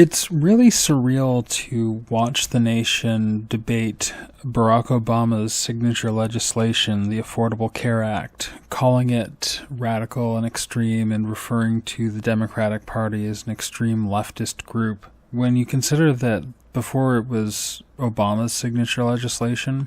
It's really surreal to watch the nation debate Barack Obama's signature legislation, the Affordable Care Act, calling it radical and extreme and referring to the Democratic Party as an extreme leftist group. When you consider that before it was Obama's signature legislation,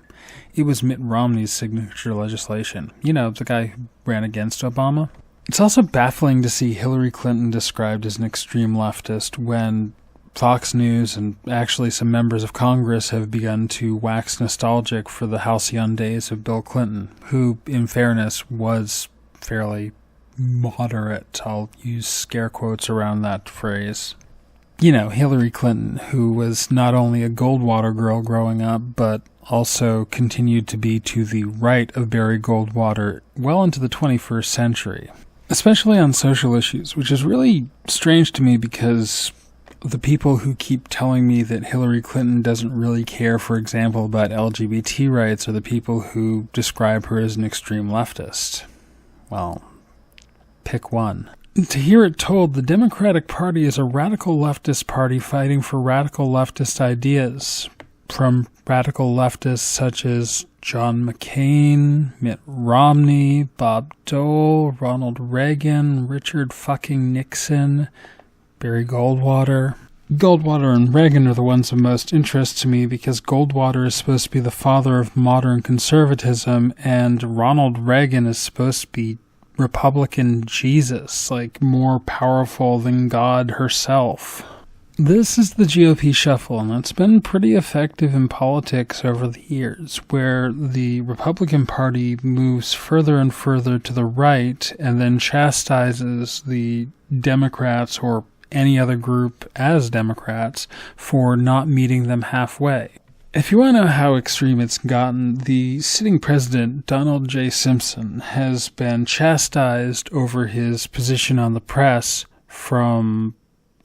it was Mitt Romney's signature legislation. You know, the guy who ran against Obama. It's also baffling to see Hillary Clinton described as an extreme leftist when Fox News and actually some members of Congress have begun to wax nostalgic for the halcyon days of Bill Clinton, who, in fairness, was fairly moderate. I'll use scare quotes around that phrase. You know, Hillary Clinton, who was not only a Goldwater girl growing up, but also continued to be to the right of Barry Goldwater well into the 21st century, especially on social issues, which is really strange to me because the people who keep telling me that Hillary Clinton doesn't really care, for example, about LGBT rights are the people who describe her as an extreme leftist. Well, pick one. To hear it told, the Democratic Party is a radical leftist party fighting for radical leftist ideas, from radical leftists such as John McCain, Mitt Romney, Bob Dole, Ronald Reagan, Richard fucking Nixon, Barry Goldwater. Goldwater and Reagan are the ones of most interest to me because Goldwater is supposed to be the father of modern conservatism, and Ronald Reagan is supposed to be Republican Jesus, like more powerful than God herself. This is the GOP Shuffle, and it's been pretty effective in politics over the years, where the Republican Party moves further and further to the right and then chastises the Democrats or any other group as Democrats for not meeting them halfway. If you want to know how extreme it's gotten, the sitting president, Donald J. Simpson, has been chastised over his position on the press from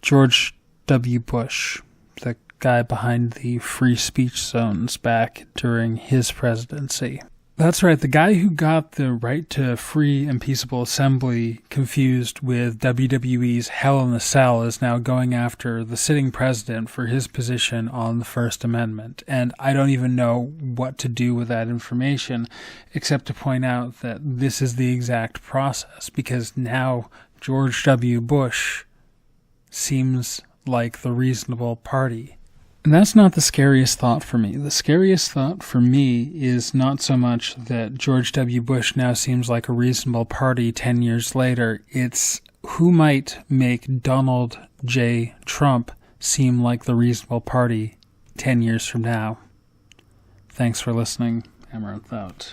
George W. Bush, the guy behind the free speech zones back during his presidency. That's right, the guy who got the right to free and peaceable assembly confused with WWE's Hell in a Cell is now going after the sitting president for his position on the First Amendment. And I don't even know what to do with that information, except to point out that this is the exact process, because now George W. Bush seems like the reasonable party. And that's not the scariest thought for me. The scariest thought for me is not so much that George W. Bush now seems like a reasonable party 10 years later. It's who might make Donald J. Trump seem like the reasonable party 10 years from now. Thanks for listening. Amaranth out.